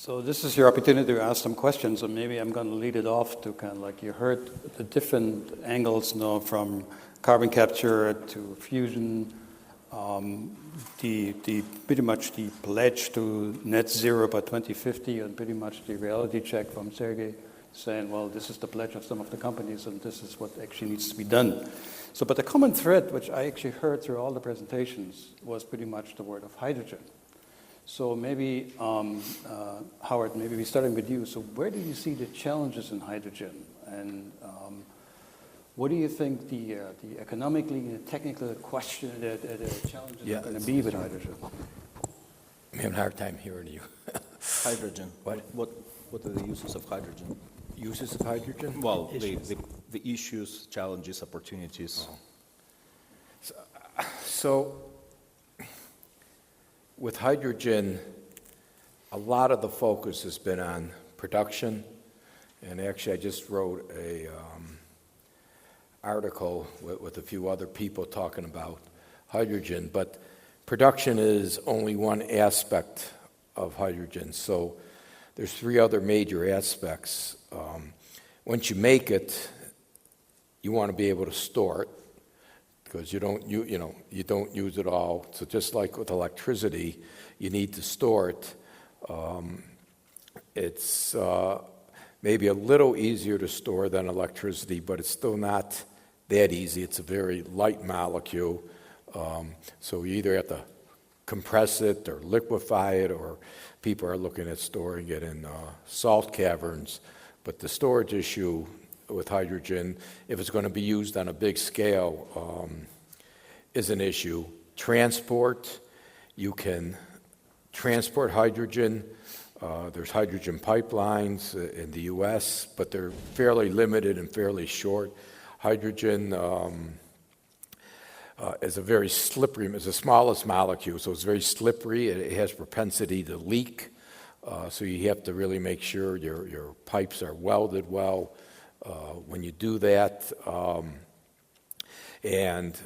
So this is your opportunity to ask some questions, and maybe I'm going to lead it off to kind of like you heard the different angles now from carbon capture to fusion, the pretty much the pledge to net zero by 2050, and pretty much the reality check from Sergey saying, well, this is the pledge of some of the companies, and this is what actually needs to be done. So, but the common thread, which I actually heard through all the presentations, was pretty much the word of hydrogen. So maybe, Howard, maybe we're starting with you. So where do you see the challenges in hydrogen? And what do you think the economically and the technical question, the challenges are going to be with hydrogen? I'm having a hard time hearing you. Hydrogen. What are the uses of hydrogen? Uses of hydrogen? Well, the issues, challenges, opportunities. Oh. So with hydrogen, a lot of the focus has been on production, and actually I just wrote a article with a few other people talking about hydrogen, but production is only one aspect of hydrogen. So there's three other major aspects. Once you make it, you want to be able to store it, because you don't use it all. So just like with electricity, you need to store it. It's maybe a little easier to store than electricity, but it's still not that easy. It's a very light molecule. So you either have to compress it or liquefy it, or people are looking at storing it in salt caverns. But the storage issue with hydrogen, if it's going to be used on a big scale, is an issue. Transport, you can transport hydrogen. There's hydrogen pipelines in the U.S., but they're fairly limited and fairly short. Hydrogen is a very slippery, it's the smallest molecule, so it's very slippery. It has propensity to leak, so you have to really make sure your pipes are welded well when you do that. And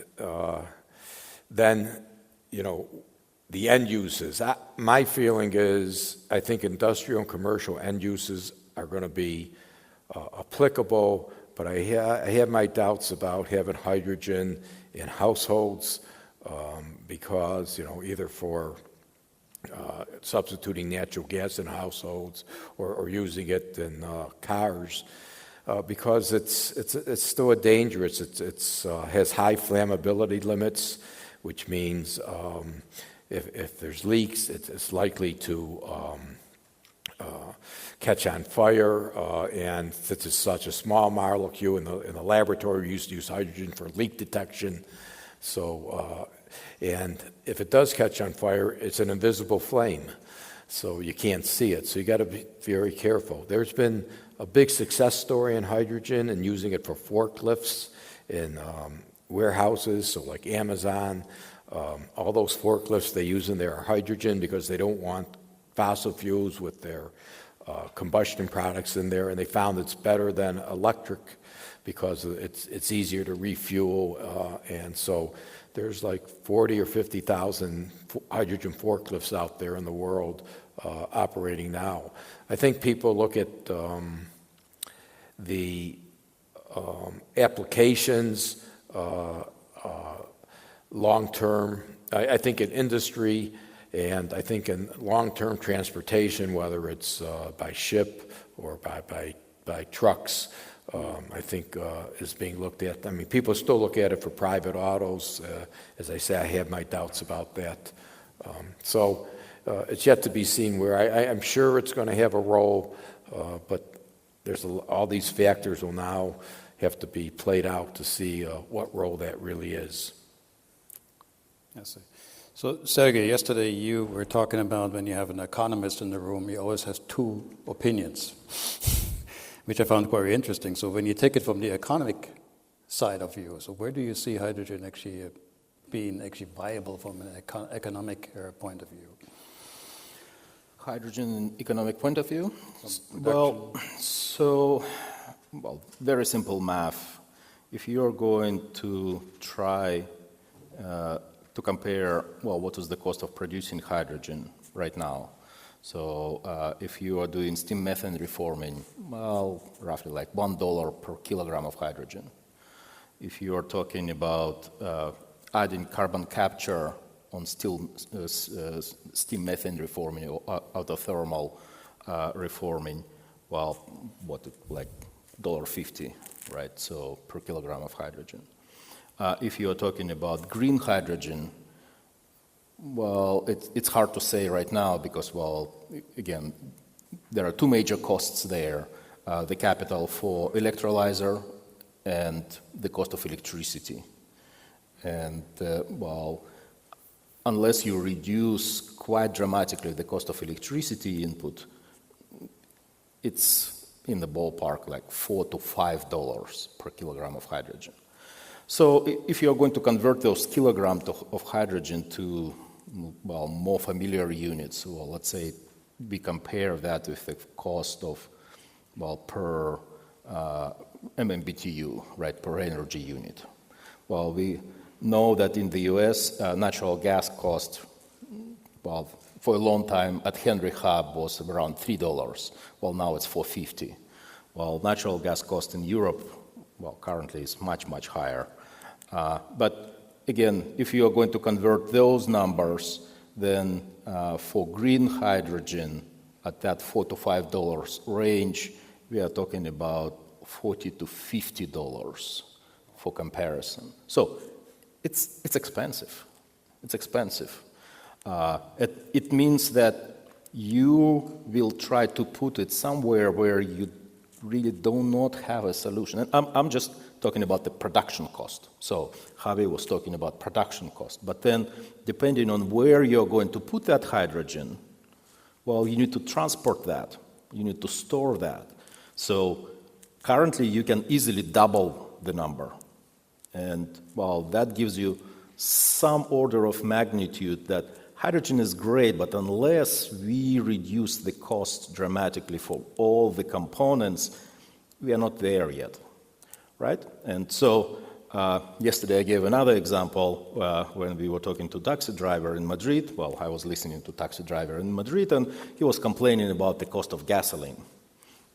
then, the end uses. My feeling is I think industrial and commercial end uses are going to be applicable, but I have my doubts about having hydrogen in households because, either for substituting natural gas in households or using it in cars, because it's still dangerous. It has high flammability limits, which means if there's leaks, it's likely to catch on fire. And since it's such a small molecule, in the laboratory, we used to use hydrogen for leak detection. So, and if it does catch on fire, it's an invisible flame, so you can't see it. So you got to be very careful. There's been a big success story in hydrogen and using it for forklifts in warehouses, so like Amazon. All those forklifts they use in there are hydrogen because they don't want fossil fuels with their combustion products in there, and they found it's better than electric because it's easier to refuel, and so there's like 40 or 50,000 hydrogen forklifts out there in the world operating now. I think people look at the applications long-term. I think in industry and I think in long-term transportation, whether it's by ship or by trucks, I think is being looked at. I mean, people still look at it for private autos. As I say, I have my doubts about that. So it's yet to be seen where I'm sure it's going to have a role, but there's all these factors will now have to be played out to see what role that really is. I see. So, Sergey, yesterday you were talking about when you have an economist in the room, he always has two opinions, which I found very interesting. So when you take it from the economic side of view, so where do you see hydrogen actually being actually viable from an economic point of view? Hydrogen economic point of view? Well, very simple math. If you're going to try to compare, what is the cost of producing hydrogen right now? So if you are doing steam methane reforming, well, roughly like $1 per kilogram of hydrogen. If you are talking about adding carbon capture on steam methane reforming or autothermal reforming, well, like $1.50, right? So per kilogram of hydrogen. If you are talking about green hydrogen, well, it's hard to say right now because, well, again, there are two major costs there, the capital for electrolyzer and the cost of electricity. And, well, unless you reduce quite dramatically the cost of electricity input, it's in the ballpark like $4 to $5 per kilogram of hydrogen. So if you're going to convert those kilograms of hydrogen to, well, more familiar units, well, let's say we compare that with the cost of, well, per MMBTU, right, per energy unit. Well, we know that in the US, natural gas cost, well, for a long time at Henry Hub was around $3. Well, now it's $4.50. Well, natural gas cost in Europe, well, currently is much, much higher. But again, if you are going to convert those numbers, then for green hydrogen at that $4 to $5 range, we are talking about $40 to $50 for comparison. So it's expensive. It's expensive. It means that you will try to put it somewhere where you really do not have a solution. And I'm just talking about the production cost. So Javi was talking about production cost. But then depending on where you're going to put that hydrogen, well, you need to transport that. You need to store that. So currently you can easily double the number. And, well, that gives you some order of magnitude that hydrogen is great, but unless we reduce the cost dramatically for all the components, we are not there yet, right? And so yesterday I gave another example when we were talking to taxi driver in Madrid. Well, I was listening to taxi driver in Madrid, and he was complaining about the cost of gasoline.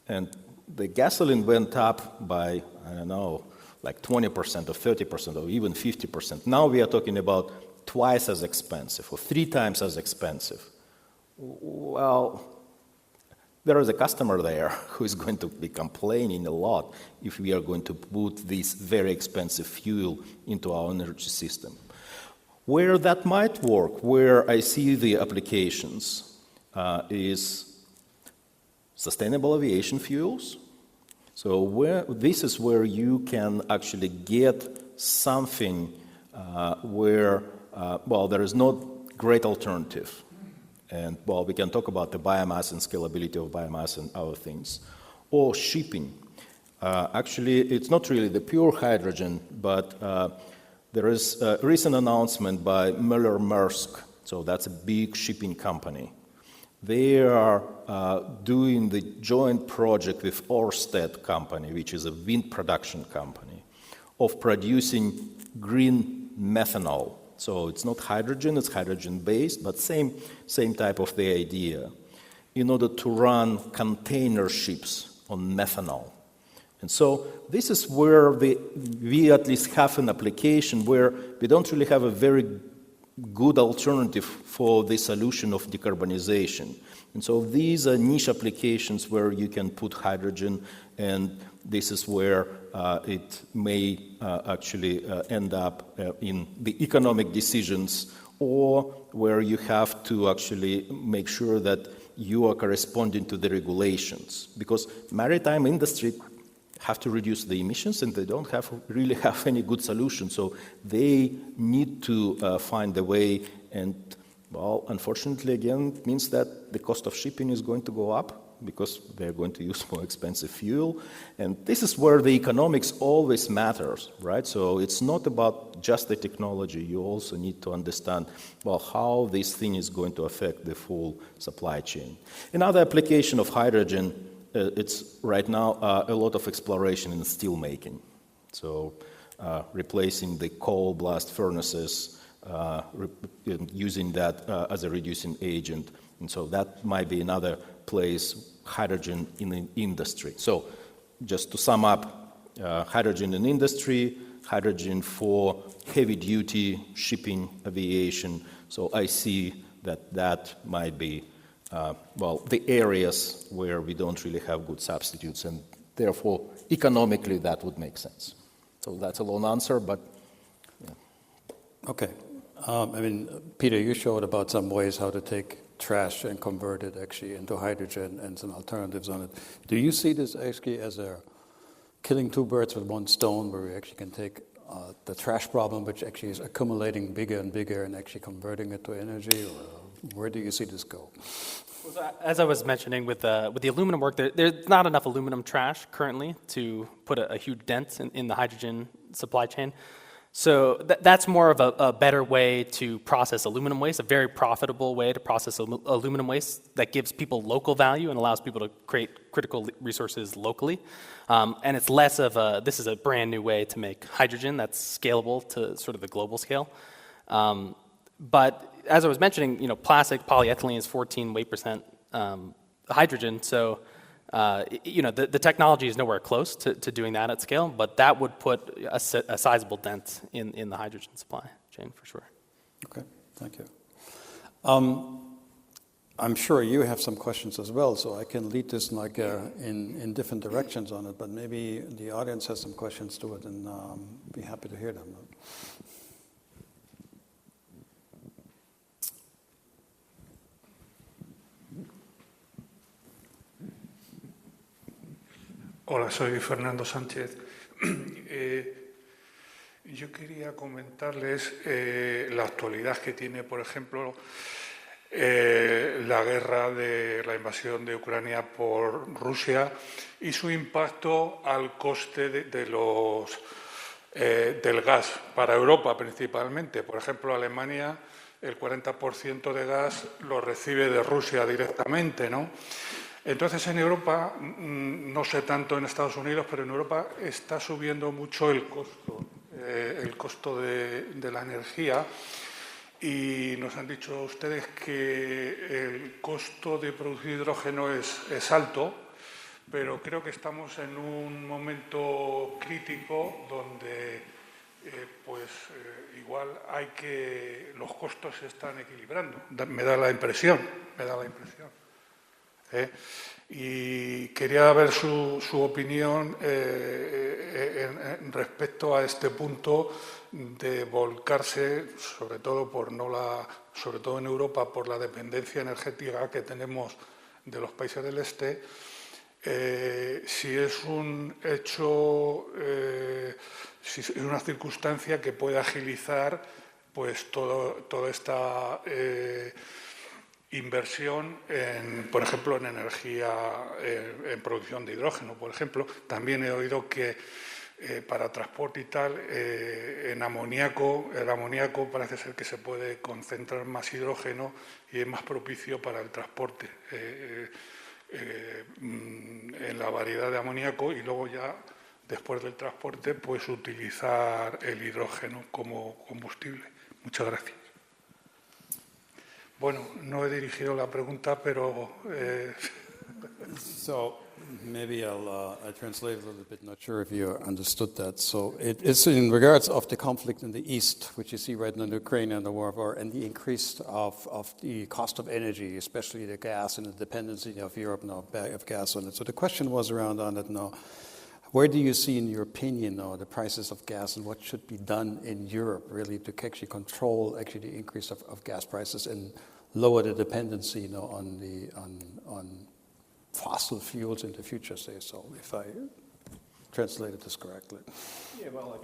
And the gasoline went up by, I don't know, like 20% or 30% or even 50%. Now we are talking about twice as expensive or 3 times as expensive. Well, there is a customer there who is going to be complaining a lot if we are going to put this very expensive fuel into our energy system. Where that might work, where I see the applications, is sustainable aviation fuels. So this is where you can actually get something where, well, there is no great alternative. And, well, we can talk about the biomass and scalability of biomass and other things. Or shipping. Actually, it's not really the pure hydrogen, but there is a recent announcement by Müller-Maersk. So that's a big shipping company. They are doing the joint project with Ørsted company, which is a wind production company, of producing green methanol. So it's not hydrogen, it's hydrogen-based, but same type of the idea, in order to run container ships on methanol. And so this is where we at least have an application where we don't really have a very good alternative for the solution of decarbonization. And so these are niche applications where you can put hydrogen, and this is where it may actually end up in the economic decisions, or where you have to actually make sure that you are corresponding to the regulations. Because maritime industry have to reduce the emissions, and they don't really have any good solution. So they need to find a way, and, well, unfortunately, again, it means that the cost of shipping is going to go up because they're going to use more expensive fuel. And this is where the economics always matters, right? So it's not about just the technology. You also need to understand, well, how this thing is going to affect the full supply chain. Another application of hydrogen, it's right now a lot of exploration in steel making. So replacing the coal blast furnaces using that as a reducing agent. And so that might be another place, hydrogen in the industry. So just to sum up, hydrogen in industry, hydrogen for heavy-duty shipping, aviation. So I see that might be, the areas where we don't really have good substitutes, and therefore, economically, that would make sense. So that's a long answer, but yeah. Okay. Peter, you showed about some ways how to take trash and convert it actually into hydrogen and some alternatives on it. Do you see this actually as a killing two birds with one stone, where we actually can take the trash problem, which actually is accumulating bigger and bigger, and actually converting it to energy? Or where do you see this go? Well, as I was mentioning with the aluminum work, there's not enough aluminum trash currently to put a huge dent in the hydrogen supply chain. So that's more of a better way to process aluminum waste, a very profitable way to process aluminum waste that gives people local value and allows people to create critical resources locally. And it's less of this is a brand new way to make hydrogen that's scalable to sort of the global scale. But as I was mentioning, plastic, polyethylene is 14 weight percent hydrogen. So the technology is nowhere close to doing that at scale, but that would put a sizable dent in the hydrogen supply chain for sure. Okay, thank you. I'm sure you have some questions as well, so I can lead this in different directions on it, but maybe the audience has some questions to it, and be happy to hear them. Hola, soy Fernando Sánchez. Yo quería comentarles la actualidad que tiene, por ejemplo, la guerra de la invasión de Ucrania por Rusia y su impacto al coste del gas para Europa principalmente. Por ejemplo, Alemania, el 40% de gas lo recibe de Rusia directamente, ¿no? Entonces, en Europa, no sé tanto en Estados Unidos, pero en Europa está subiendo mucho el costo de la energía, y nos han dicho ustedes que el costo de producir hidrógeno es alto, pero creo que estamos en un momento crítico donde igual los costos se están equilibrando. Me da la impresión. Y quería ver su opinión respecto a este punto de volcarse, sobre todo en Europa, por la dependencia energética que tenemos de los países del este. Si es un hecho, si es una circunstancia que puede agilizar toda esta inversión, por ejemplo, en energía, en producción de hidrógeno, por ejemplo. También he oído que para transporte y tal, el amoníaco parece ser que se puede concentrar más hidrógeno y es más propicio para el transporte en la variedad de amoníaco, y luego ya, después del transporte, pues utilizar el hidrógeno como combustible. Muchas gracias. Bueno, no he dirigido la pregunta, pero... So maybe I'll translate a little bit. Not sure if you understood that. So it's in regards of the conflict in the East, which you see right now in Ukraine and the war, and the increase of the cost of energy, especially the gas and the dependency of Europe now of gas on it. So the question was around on it now. Where do you see, in your opinion, now, the prices of gas, and what should be done in Europe, really, to actually control the increase of gas prices and lower the dependency, on fossil fuels in the future, say so, if I translated this correctly? Yeah, well,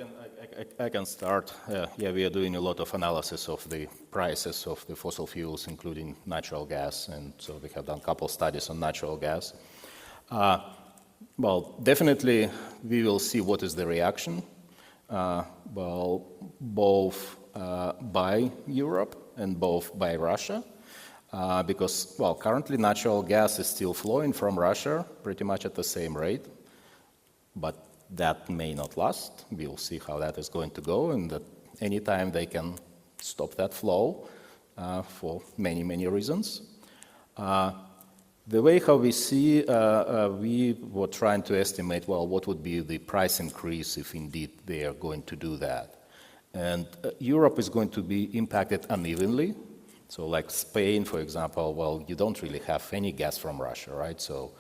I can start. We are doing a lot of analysis of the prices of the fossil fuels, including natural gas, and so we have done a couple studies on natural gas. Well, definitely we will see what is the reaction, both by Europe and both by Russia, because, currently natural gas is still flowing from Russia pretty much at the same rate, but that may not last. We'll see how that is going to go, and that anytime they can stop that flow for many, many reasons. The way how we see, we were trying to estimate, well, what would be the price increase if indeed they are going to do that. And Europe is going to be impacted unevenly. So like Spain, for example, well, you don't really have any gas from Russia, right? So,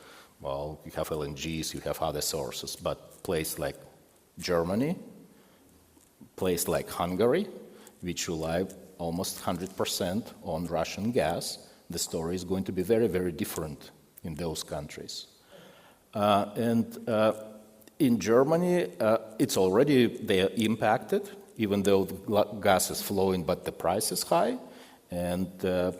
well, you have LNGs, you have other sources, but place like Germany, place like Hungary, which rely almost 100% on Russian gas, the story is going to be very, very different in those countries. In Germany, it's already, they are impacted, even though the gas is flowing, but the price is high. And,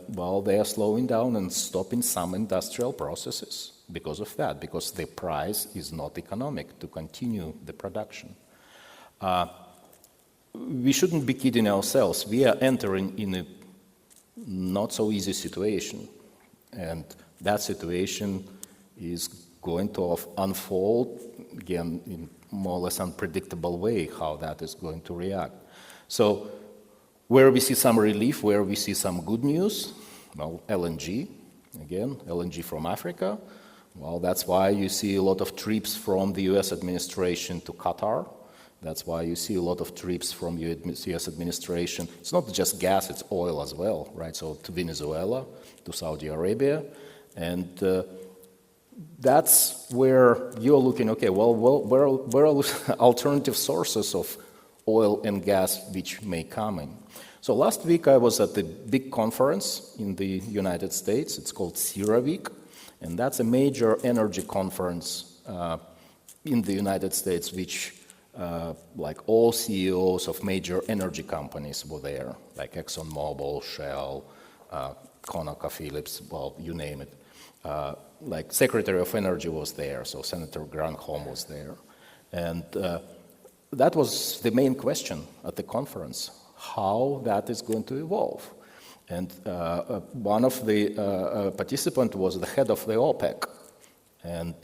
well, they are slowing down and stopping some industrial processes because of that, because the price is not economic to continue the production. We shouldn't be kidding ourselves. We are entering in a not so easy situation. And that situation is going to unfold, again, in more or less unpredictable way, how that is going to react. So where we see some relief, where we see some good news, well, LNG, again, LNG from Africa. Well, that's why you see a lot of trips from the US administration to Qatar. That's why you see a lot of trips from US administration. It's not just gas, it's oil as well, right? So to Venezuela, to Saudi Arabia. And that's where you're looking, okay, well where are alternative sources of oil and gas which may come in? So last week I was at the big conference in the United States. It's called CERAWeek, and that's a major energy conference in the United States, which like all CEOs of major energy companies were there, like ExxonMobil, Shell, ConocoPhillips, well, you name it. Like Secretary of Energy was there, so Senator Granholm was there. And that was the main question at the conference, how that is going to evolve. And one of the participants was the head of the OPEC. And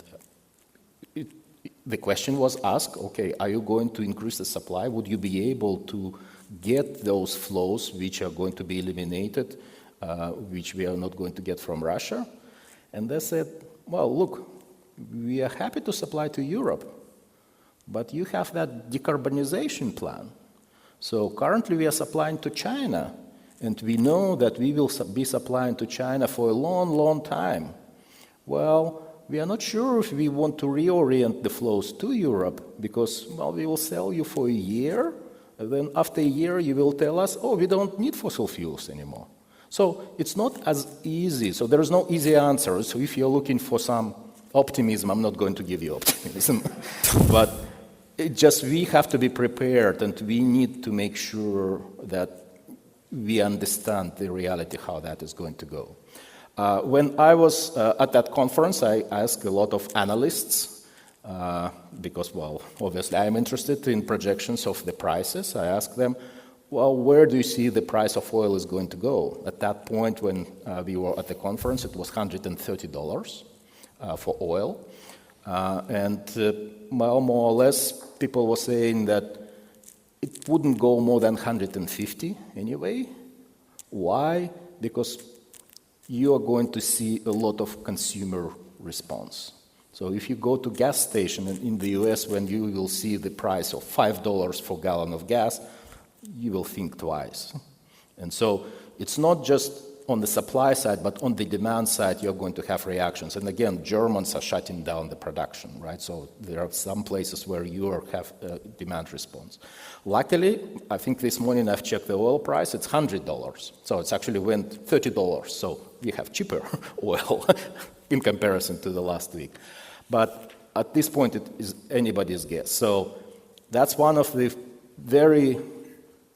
the question was asked, okay, are you going to increase the supply? Would you be able to get those flows which are going to be eliminated, which we are not going to get from Russia? And they said, well, look, we are happy to supply to Europe, but you have that decarbonization plan. So currently we are supplying to China, and we know that we will be supplying to China for a long, long time. Well, we are not sure if we want to reorient the flows to Europe because, well, we will sell you for a year, and then after a year you will tell us, oh, we don't need fossil fuels anymore. So it's not as easy. So there is no easy answer. So if you're looking for some optimism, I'm not going to give you optimism. But it just we have to be prepared, and we need to make sure that we understand the reality, how that is going to go. When I was at that conference, I asked a lot of analysts because, well, obviously I'm interested in projections of the prices. I asked them, well, where do you see the price of oil is going to go? At that point when we were at the conference, it was $130 for oil. Well, more or less, people were saying that it wouldn't go more than 150 anyway. Why? Because you are going to see a lot of consumer response. So if you go to gas station in the US, when you will see the price of $5 for a gallon of gas, you will think twice. And so it's not just on the supply side, but on the demand side, you're going to have reactions. And again, Germans are shutting down the production, right? So there are some places where you have demand response. Luckily, I think this morning I've checked the oil price, it's $100. So it's actually went $30. So we have cheaper oil in comparison to the last week. But at this point, it is anybody's guess. So that's one of the very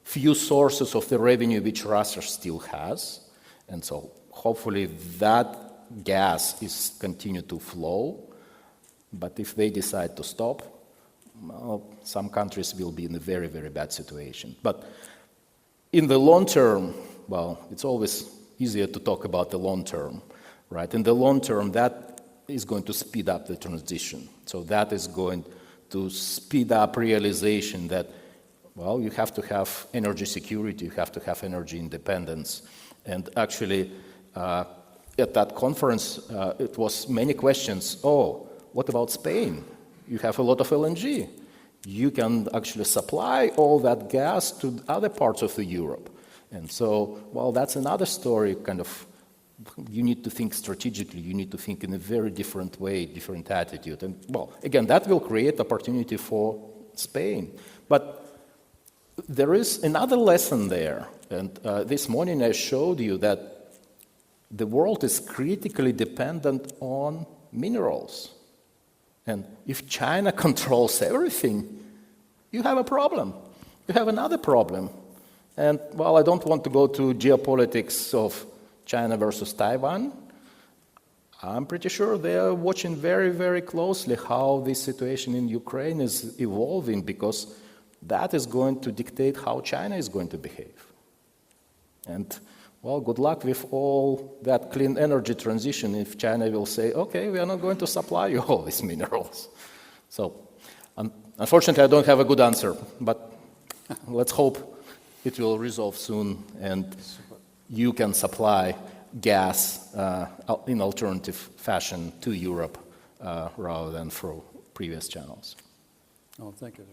few sources of the revenue which Russia still has. And so hopefully that gas is continue to flow. But if they decide to stop, well, some countries will be in a very, very bad situation. But in the long term, well, it's always easier to talk about the long term, right? In the long term, that is going to speed up the transition. So that is going to speed up realization that Well, you have to have energy security, you have to have energy independence. And actually, at that conference, it was many questions. Oh, what about Spain? You have a lot of LNG. You can actually supply all that gas to other parts of Europe. And so, well, that's another story, kind of, you need to think strategically, you need to think in a very different way, different attitude. And, well, again, that will create opportunity for Spain. But there is another lesson there. And this morning I showed you that the world is critically dependent on minerals. And if China controls everything, you have a problem. You have another problem. And, well, I don't want to go to geopolitics of China versus Taiwan. I'm pretty sure they are watching very, very closely how this situation in Ukraine is evolving, because that is going to dictate how China is going to behave. And, well, good luck with all that clean energy transition if China will say, okay, we are not going to supply you all these minerals. So, unfortunately, I don't have a good answer, but let's hope it will resolve soon and you can supply gas in alternative fashion to Europe rather than through previous channels. Oh, thank you.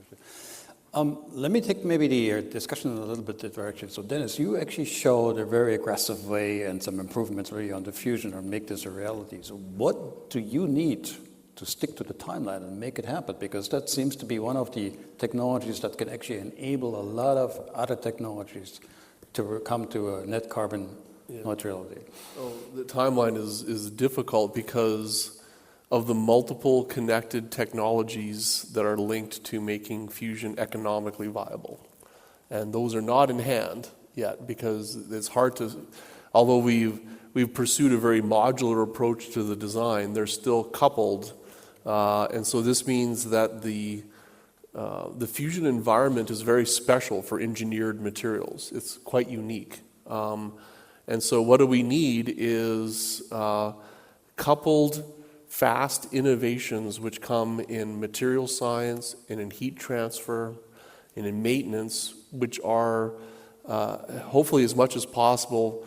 Let me take maybe the discussion in a little bit different direction. So, Dennis, you actually showed a very aggressive way and some improvements really on the fusion or make this a reality. So what do you need to stick to the timeline and make it happen? Because that seems to be one of the technologies that can actually enable a lot of other technologies to come to a net carbon neutrality. Oh, the timeline is difficult because of the multiple connected technologies that are linked to making fusion economically viable. And those are not in hand yet, because it's hard to, although we've pursued a very modular approach to the design, they're still coupled. And so this means that the fusion environment is very special for engineered materials. It's quite unique. And so what do we need is coupled fast innovations which come in material science and in heat transfer and in maintenance, which are hopefully as much as possible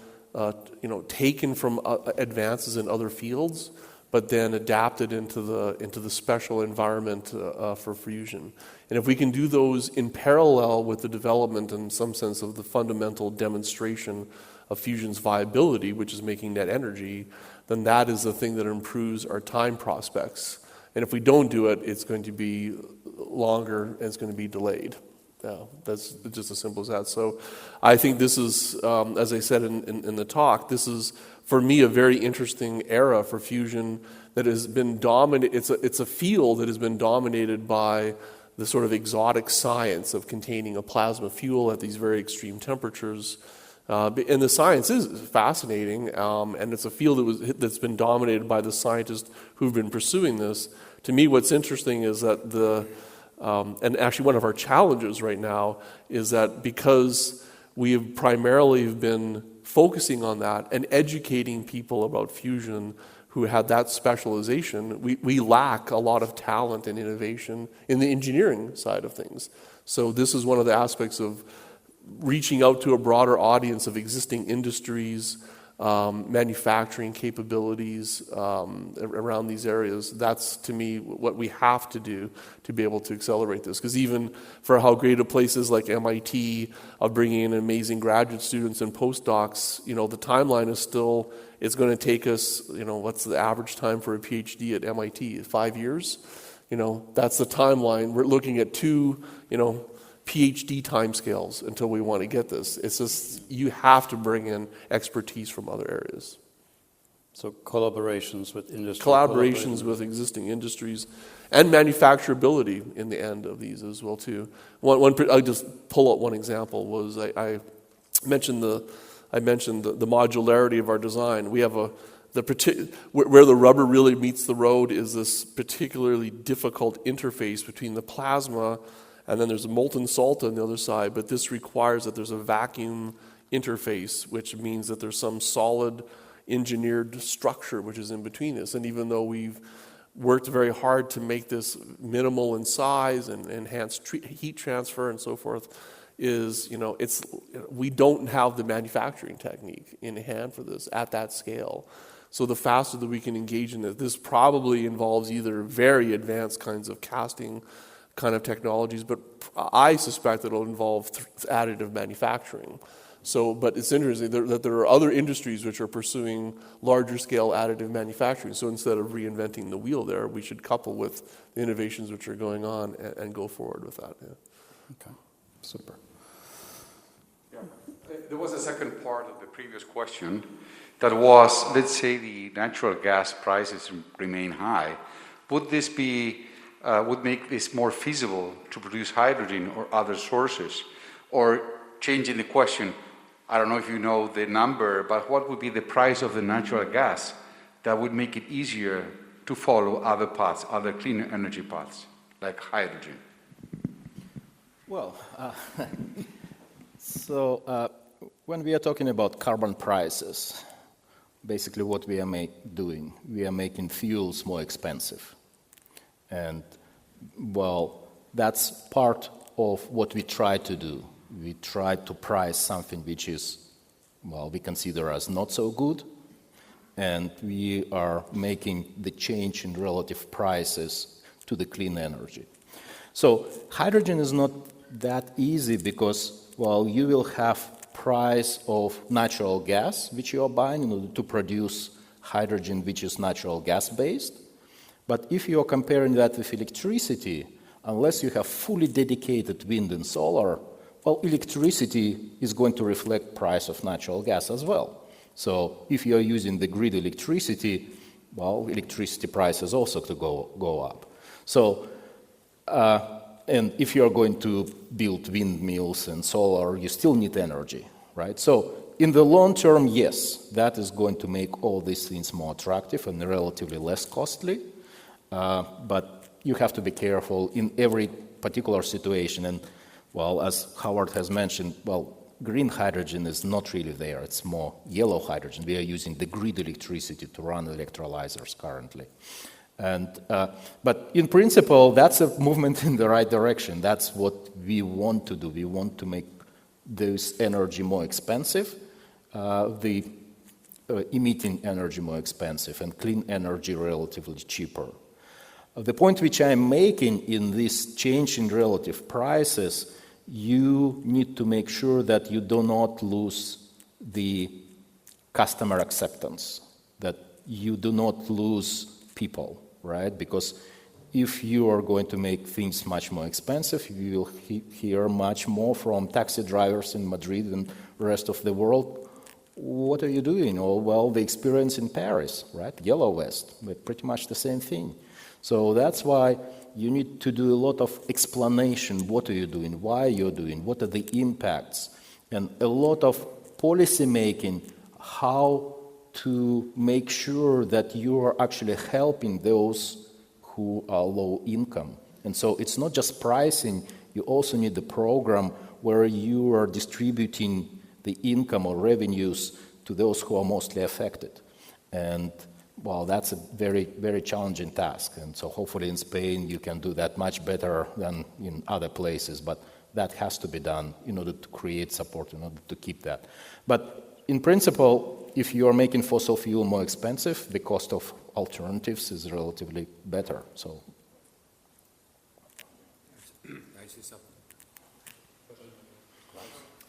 taken from advances in other fields, but then adapted into the special environment for fusion. And if we can do those in parallel with the development, in some sense, of the fundamental demonstration of fusion's viability, which is making net energy, then that is the thing that improves our time prospects. And if we don't do it, it's going to be longer and it's going to be delayed. That's just as simple as that. So I think this is, as I said in the talk, this is, for me, a very interesting era for fusion that has been dominated. It's a field that has been dominated by the sort of exotic science of containing a plasma fuel at these very extreme temperatures. And the science is fascinating, and it's a field that's been dominated by the scientists who've been pursuing this. To me, what's interesting is that and actually one of our challenges right now is that because we have primarily been focusing on that and educating people about fusion who had that specialization, we lack a lot of talent and innovation in the engineering side of things. So this is one of the aspects of reaching out to a broader audience of existing industries, manufacturing capabilities around these areas. That's, to me, what we have to do to be able to accelerate this. Because even for how great a place is like MIT of bringing in amazing graduate students and postdocs, the timeline is still, it's going to take us, what's the average time for a PhD at MIT? 5 years? That's the timeline. We're looking at 2, PhD timescales until we want to get this. It's just, you have to bring in expertise from other areas. So collaborations with industry. Collaborations with existing industries and manufacturability in the end of these as well too. I'll just pull out one example. Was I mentioned the modularity of our design. We have where the rubber really meets the road is this particularly difficult interface between the plasma and then there's a molten salt on the other side, but this requires that there's a vacuum interface, which means that there's some solid engineered structure which is in between this. And even though we've worked very hard to make this minimal in size and enhance heat transfer and so forth, is, we don't have the manufacturing technique in hand for this at that scale. So the faster that we can engage in it, this probably involves either very advanced kinds of casting kind of technologies, but I suspect it'll involve additive manufacturing. So, but it's interesting that there are other industries which are pursuing larger scale additive manufacturing. So instead of reinventing the wheel there, we should couple with the innovations which are going on and go forward with that. Yeah. Okay, super. Yeah. There was a second part of the previous question that was, let's say the natural gas prices remain high. Would this be, would make this more feasible to produce hydrogen or other sources? Or changing the question, I don't know if you know the number, but what would be the price of the natural gas that would make it easier to follow other paths, other cleaner energy paths, like hydrogen? Well, when we are talking about carbon prices, basically what we are doing, we are making fuels more expensive. And, well, that's part of what we try to do. We try to price something which is, well, we consider as not so good, and we are making the change in relative prices to the clean energy. So hydrogen is not that easy because, well, you will have price of natural gas which you are buying in order to produce hydrogen which is natural gas based. But if you are comparing that with electricity, unless you have fully dedicated wind and solar, well, electricity is going to reflect price of natural gas as well. So if you are using the grid electricity, well, electricity prices also to go up. So, and if you are going to build windmills and solar, you still need energy, right? So in the long term, yes, that is going to make all these things more attractive and relatively less costly. But you have to be careful in every particular situation. And, well, as Howard has mentioned, well, green hydrogen is not really there. It's more yellow hydrogen. We are using the grid electricity to run electrolyzers currently. And, but in principle, that's a movement in the right direction. That's what we want to do. We want to make this energy more expensive, the emitting energy more expensive, and clean energy relatively cheaper. The point which I'm making in this change in relative prices, you need to make sure that you do not lose the customer acceptance, that you do not lose people, right? Because if you are going to make things much more expensive, you will hear much more from taxi drivers in Madrid and the rest of the world. What are you doing? Oh, well, the experience in Paris, right? Yellow West, but pretty much the same thing. So that's why you need to do a lot of explanation. What are you doing? Why you're doing? What are the impacts? And a lot of policy making, how to make sure that you are actually helping those who are low income. And so it's not just pricing, you also need the program where you are distributing the income or revenues to those who are mostly affected. And well, that's a very, very challenging task. And so hopefully in Spain you can do that much better than in other places, but that has to be done in order to create support, in order to keep that. But in principle, if you are making fossil fuel more expensive, the cost of alternatives is relatively better. So. I see something.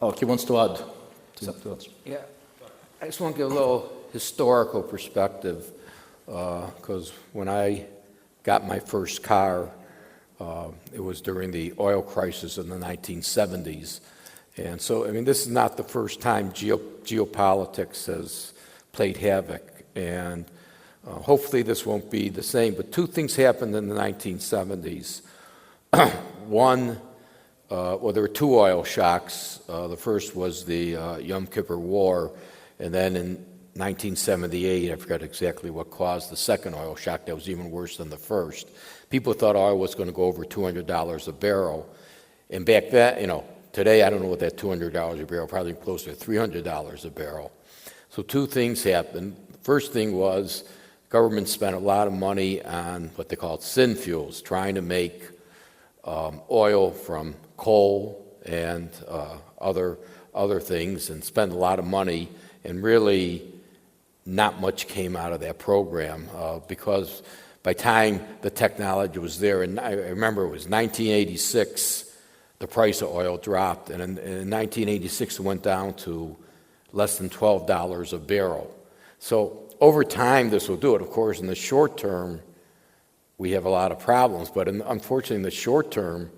Oh, he wants to add. Yeah, I just want to give a little historical perspective because when I got my first car, it was during the oil crisis in the 1970s. And so, I mean, this is not the first time geopolitics has played havoc, and hopefully this won't be the same. But two things happened in the 1970s. One, well, there were two oil shocks. The first was the Yom Kippur War, and then in 1978, I forgot exactly what caused the second oil shock that was even worse than the first. People thought oil was going to go over $200 a barrel. And back then, you know, today I don't know what that $200 a barrel, probably closer to $300 a barrel. So two things happened. The first thing was government spent a lot of money on what they call syn fuels, trying to make oil from coal and other things, and spend a lot of money, and really not much came out of that program because by the time the technology was there, and I remember it was 1986, the price of oil dropped, and in 1986 it went down to less than $12 a barrel. So over time this will do it. Of course, in the short term, we have a lot of problems, but unfortunately in the short term,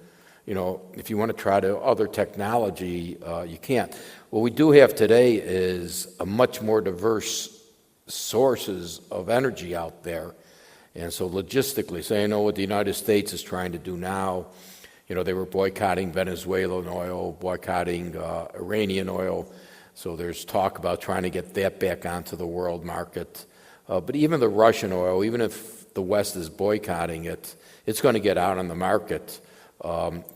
if you want to try to other technology, you can't. What we do have today is a much more diverse sources of energy out there. And so logistically, so what the United States is trying to do now, they were boycotting Venezuelan oil, boycotting Iranian oil. So there's talk about trying to get that back onto the world market. But even the Russian oil, even if the West is boycotting it, it's going to get out on the market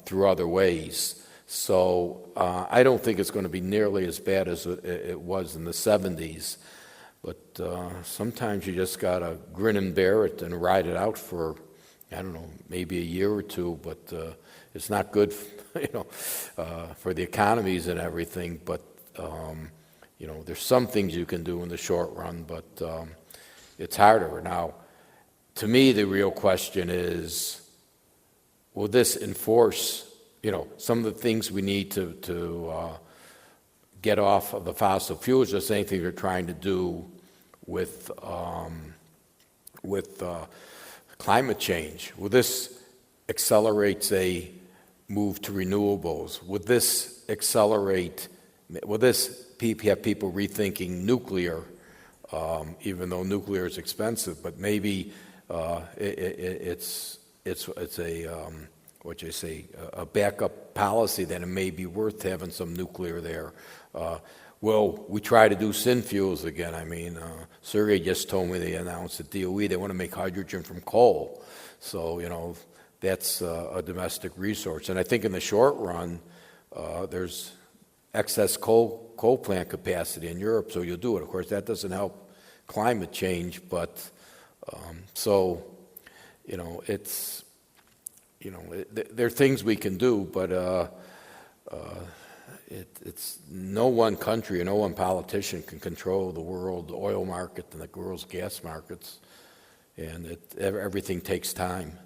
through other ways. So I don't think it's going to be nearly as bad as it was in the 70s. But sometimes you just got to grin and bear it and ride it out for, maybe a year or two. But it's not good, for the economies and everything. But, there's some things you can do in the short run, but it's harder. Now, to me, the real question is, will this enforce, some of the things we need to get off of the fossil fuels, the same thing they're trying to do with climate change? Will this accelerate, say, move to renewables? Would this accelerate? Will this have people rethinking nuclear, even though nuclear is expensive? But maybe it's a backup policy that it may be worth having some nuclear there. Will we try to do syn fuels again? Sergey just told me they announced at DOE they want to make hydrogen from coal. So, that's a domestic resource. And I think in the short run, there's excess coal plant capacity in Europe, so you'll do it. Of course, that doesn't help climate change, but it's, there are things we can do, but it's no one country or no one politician can control the world oil market and the world's gas markets, and everything takes time.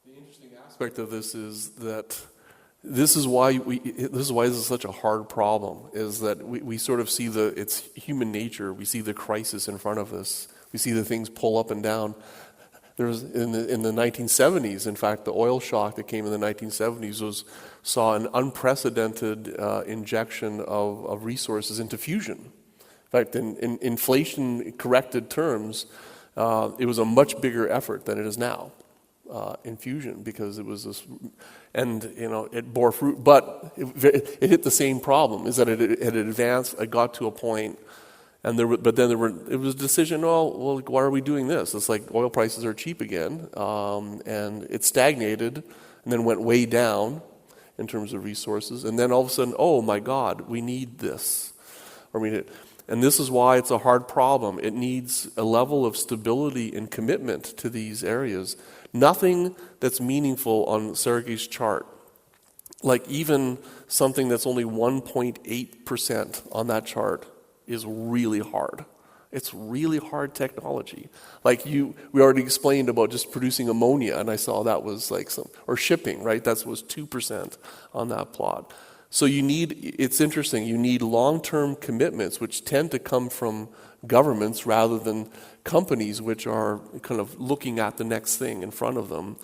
The interesting aspect of this is that this is why this is such a hard problem, is that we sort of see it's human nature. We see the crisis in front of us. We see the things pull up and down. There's in the 1970s, in fact, the oil shock that came in the 1970s saw an unprecedented injection of resources into fusion. In fact, in inflation-corrected terms, it was a much bigger effort than it is now in fusion, because it was this, and it bore fruit, but it hit the same problem, is that it had advanced. It got to a point. And it was a decision, why are we doing this? It's like oil prices are cheap again, and it stagnated and then went way down in terms of resources. And then all of a sudden, oh my God, we need this. And this is why it's a hard problem. It needs a level of stability and commitment to these areas. Nothing that's meaningful on Sergey's chart, like even something that's only 1.8% on that chart, is really hard. It's really hard technology. Like we already explained about just producing ammonia, and I saw that was like or shipping, right? That was 2% on that plot. So it's interesting, you need long-term commitments, which tend to come from governments rather than companies, which are kind of looking at the next thing in front of them.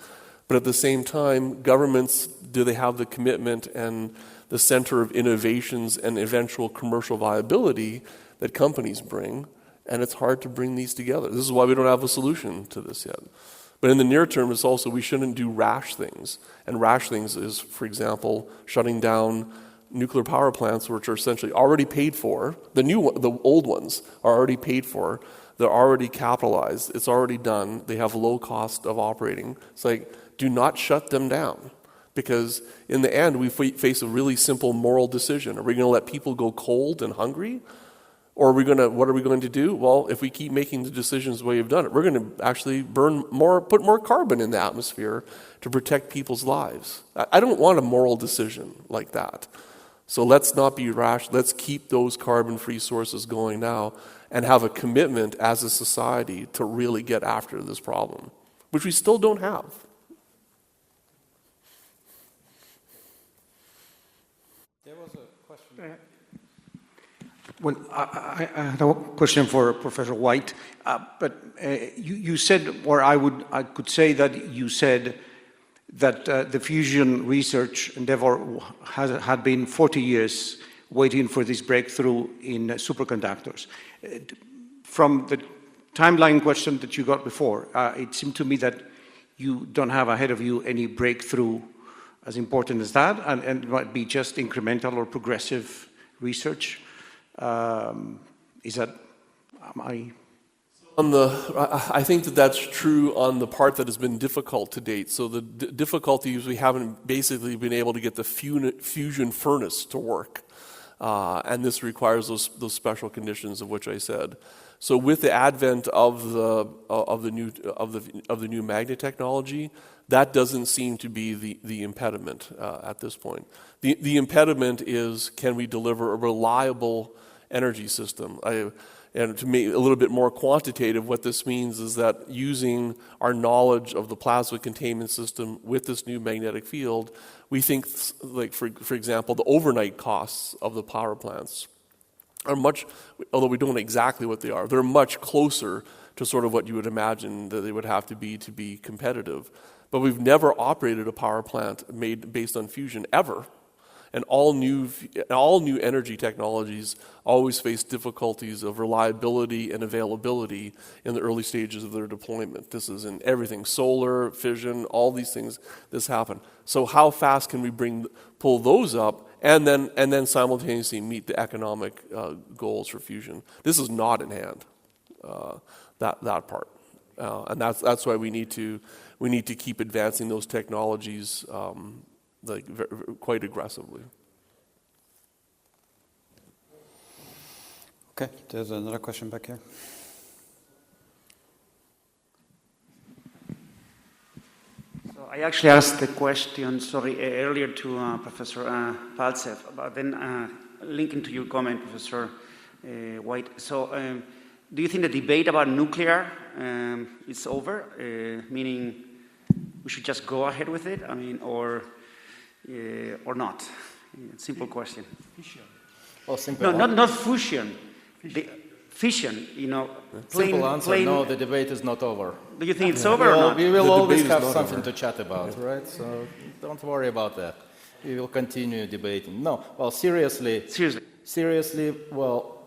But at the same time, governments, do they have the commitment and the center of innovations and eventual commercial viability that companies bring? And it's hard to bring these together. This is why we don't have a solution to this yet. But in the near term, it's also, we shouldn't do rash things. And rash things is, for example, shutting down nuclear power plants, which are essentially already paid for. The old ones are already paid for. They're already capitalized. It's already done. They have low cost of operating. It's like, do not shut them down. Because in the end, we face a really simple moral decision. Are we going to let people go cold and hungry? Or what are we going to do? Well, if we keep making the decisions the way we've done it, we're going to actually put more carbon in the atmosphere to protect people's lives. I don't want a moral decision like that. So let's not be rash. Let's keep those carbon-free sources going now and have a commitment as a society to really get after this problem, which we still don't have. There was a question. Well, I had a question for Professor White, but you said, or I could say that you said that the fusion research endeavor had been 40 years waiting for this breakthrough in superconductors. From the timeline question that you got before, it seemed to me that you don't have ahead of you any breakthrough as important as that, and it might be just incremental or progressive research. Is that, I think that's true on the part that has been difficult to date. So the difficulty is we haven't basically been able to get the fusion furnace to work, and this requires those special conditions of which I said. So with the advent of the new magnet technology, that doesn't seem to be the impediment at this point. The impediment is, can we deliver a reliable energy system? And to make it a little bit more quantitative, what this means is that using our knowledge of the plasma containment system with this new magnetic field, we think, like for example, the overnight costs of the power plants are much, although we don't know exactly what they are, they're much closer to sort of what you would imagine that they would have to be competitive. But we've never operated a power plant based on fusion ever. And all new energy technologies always face difficulties of reliability and availability in the early stages of their deployment. This is in everything, solar, fission, all these things, this happen. So how fast can we pull those up and then simultaneously meet the economic goals for fusion? This is not in hand, that part. And that's why we need to keep advancing those technologies quite aggressively. Okay, there's another question back here. So I actually asked the question, earlier to Professor Paltsev, but then linking to your comment, Professor White. So do you think the debate about nuclear is over, meaning we should just go ahead with it? I mean, or not? Simple question. Fission. Oh, simple. No, not fusion. Fission, Simple answer, no, the debate is not over. Do you think it's over or not? We will always have something to chat about, right? So don't worry about that. We will continue debating. No, well, seriously, well,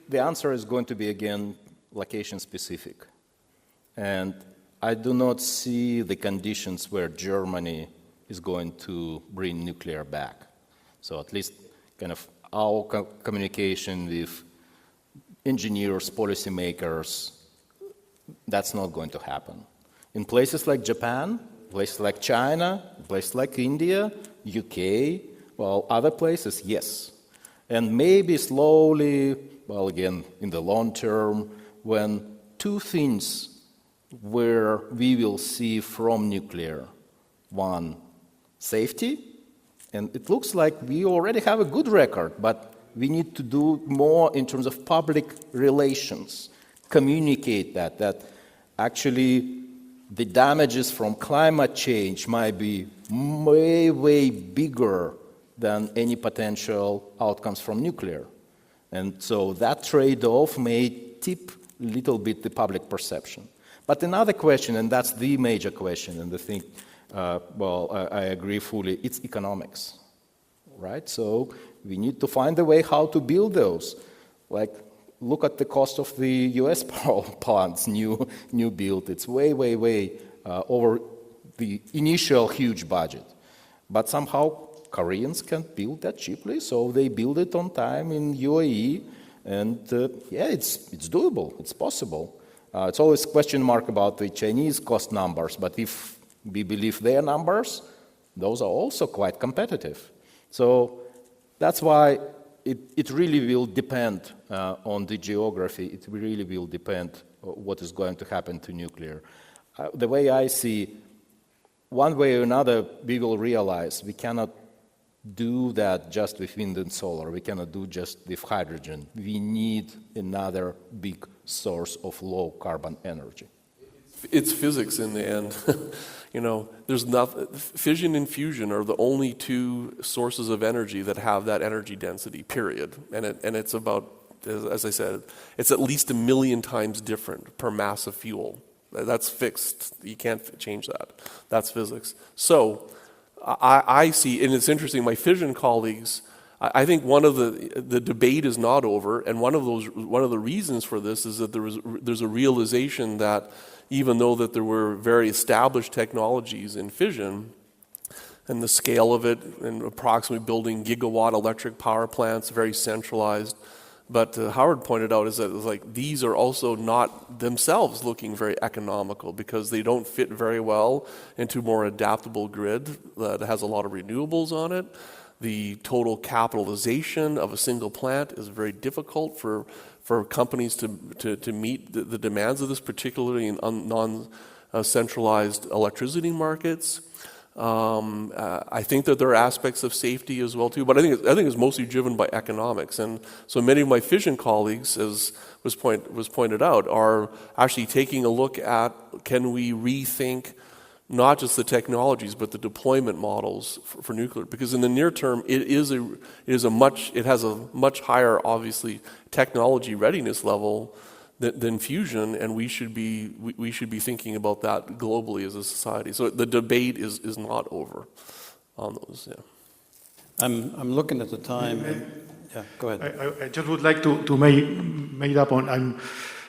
the answer is going to be, again, location specific. And I do not see the conditions where Germany is going to bring nuclear back. So at least kind of our communication with engineers, policymakers, that's not going to happen. In places like Japan, places like China, places like India, UK, well, other places, yes. And maybe slowly, well, again, in the long term, when two things where we will see from nuclear, one, safety, and it looks like we already have a good record, but we need to do more in terms of public relations, communicate that actually the damages from climate change might be way, way bigger than any potential outcomes from nuclear. And so that trade-off may tip a little bit the public perception. But another question, and that's the major question, and the thing, I agree fully, it's economics, right? So we need to find a way how to build those. Like, look at the cost of the US power plants, new build. It's way, way, way over the initial huge budget. But somehow Koreans can build that cheaply, so they build it on time in UAE, and it's doable, it's possible. It's always a question mark about the Chinese cost numbers, but if we believe their numbers, those are also quite competitive. So that's why it really will depend on the geography. It really will depend what is going to happen to nuclear. The way I see, one way or another, we will realize we cannot do that just with wind and solar. We cannot do just with hydrogen. We need another big source of low carbon energy. It's physics in the end. There's fission and fusion are the only two sources of energy that have that energy density, period. And it's about, as I said, it's at least 1 million times different per mass of fuel. That's fixed. You can't change that. That's physics. So I see, and it's interesting, my fission colleagues, I think one of the debate is not over, and one of the reasons for this is that there's a realization that even though that there were very established technologies in fission, and the scale of it, and approximately building gigawatt electric power plants, very centralized, but Howard pointed out is that these are also not themselves looking very economical because they don't fit very well into a more adaptable grid that has a lot of renewables on it. The total capitalization of a single plant is very difficult for companies to meet the demands of this, particularly in non-centralized electricity markets. I think that there are aspects of safety as well too, but I think it's mostly driven by economics. And so many of my fission colleagues, as was pointed out, are actually taking a look at, can we rethink not just the technologies but the deployment models for nuclear? Because in the near term, it has a much higher, obviously, technology readiness level than fusion, and we should be thinking about that globally as a society. So the debate is not over on those. Yeah. I'm looking at the time. Yeah, go ahead. I just would like to make up on. I'm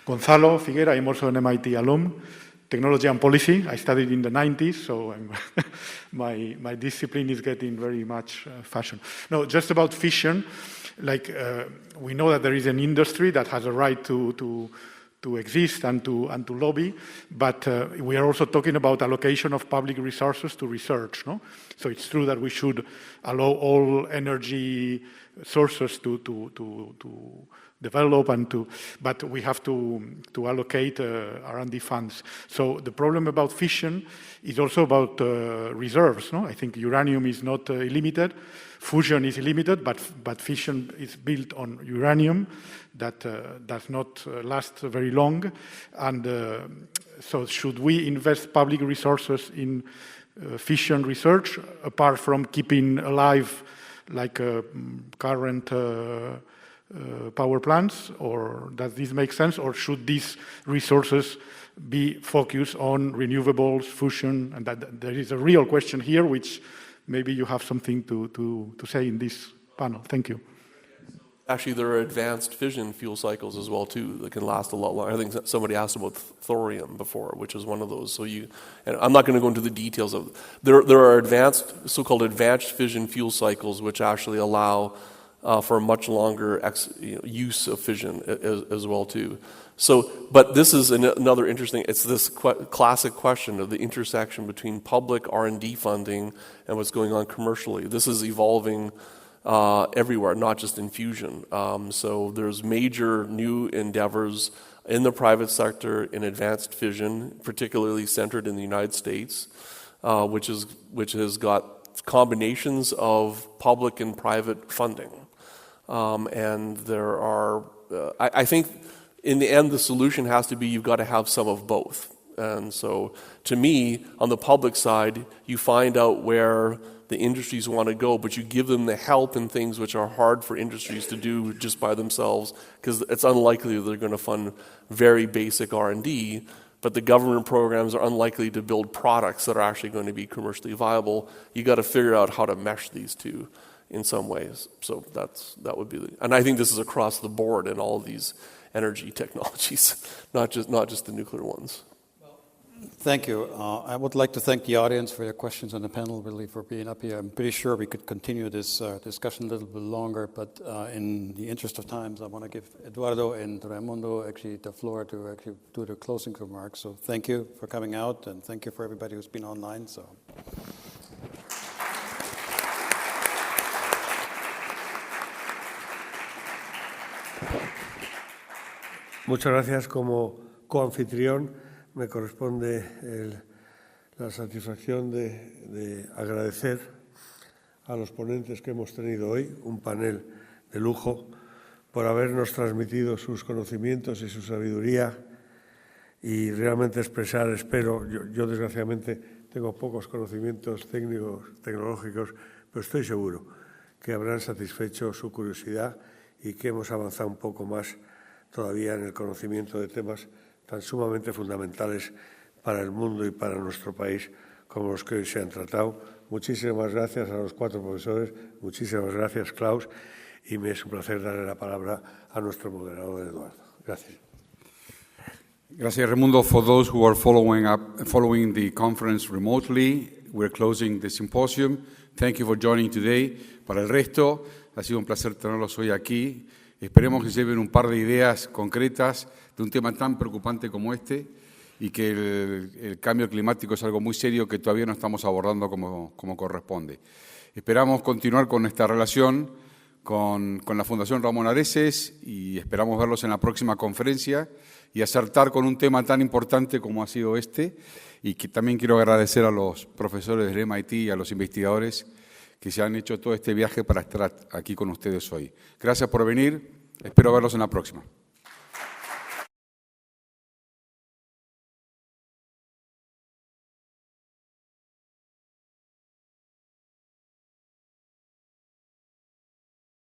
Gonzalo Figuera. I'm also an MIT alum. Technology and policy. I studied in the 90s, so my discipline is getting very much fashion. No, just about fission. We know that there is an industry that has a right to exist and to lobby, but we are also talking about allocation of public resources to research. No, so it's true that we should allow all energy sources to develop but we have to allocate R&D funds. So the problem about fission is also about reserves. No, I think uranium is not illimited. Fusion is limited, but fission is built on uranium that does not last very long. And so should we invest public resources in fission research, apart from keeping alive current power plants, or does this make sense? Or should these resources be focused on renewables, fusion? And that there is a real question here, which maybe you have something to say in this panel. Thank you. Actually, there are advanced fission fuel cycles as well too that can last a lot longer. I think somebody asked about thorium before, which is one of those. So and I'm not going to go into the details of it. There are so-called advanced fission fuel cycles which actually allow for a much longer use of fission as well too. So, but this is another interesting. It's this classic question of the intersection between public R&D funding and what's going on commercially. This is evolving everywhere, not just in fusion. So there's major new endeavors in the private sector in advanced fission, particularly centered in the United States, which has got combinations of public and private funding. And there are, I think, in the end, the solution has to be you've got to have some of both. And so, to me, on the public side, you find out where the industries want to go, but you give them the help in things which are hard for industries to do just by themselves, because it's unlikely they're going to fund very basic R&D, but the government programs are unlikely to build products that are actually going to be commercially viable. You got to figure out how to mesh these two in some ways. So that would be and I think this is across the board in all of these energy technologies, not just the nuclear ones. Thank you. I would like to thank the audience for your questions on the panel, really, for being up here. I'm pretty sure we could continue this discussion a little bit longer, but in the interest of time, I want to give Eduardo and Raimundo actually the floor to actually do the closing remarks. So thank you for coming out, and thank you for everybody who's been online. So. Muchas gracias. Como coanfitrión me corresponde la satisfacción de agradecer a los ponentes que hemos tenido hoy, un panel de lujo, por habernos transmitido sus conocimientos y su sabiduría y realmente expresar, espero, yo desgraciadamente tengo pocos conocimientos técnicos, tecnológicos, pero estoy seguro que habrán satisfecho su curiosidad y que hemos avanzado un poco más todavía en el conocimiento de temas tan sumamente fundamentales para el mundo y para nuestro país como los que hoy se han tratado. Muchísimas gracias a los 4 profesores, muchísimas gracias, Klaus, y me es un placer darle la palabra a nuestro moderador, Eduardo. Gracias. Gracias, Raimundo. For those who are following the conference remotely, we're closing the symposium. Thank you for joining today. Para el resto, ha sido un placer tenerlos hoy aquí. Esperemos que lleven un par de ideas concretas de un tema tan preocupante como este y que el cambio climático es algo muy serio que todavía no estamos abordando como corresponde. Esperamos continuar con esta relación con la Fundación Ramón Areces y esperamos verlos en la próxima conferencia y acertar con un tema tan importante como ha sido este, y que también quiero agradecer a los profesores del MIT y a los investigadores que se han hecho todo este viaje para estar aquí con ustedes hoy. Gracias por venir, espero verlos en la próxima.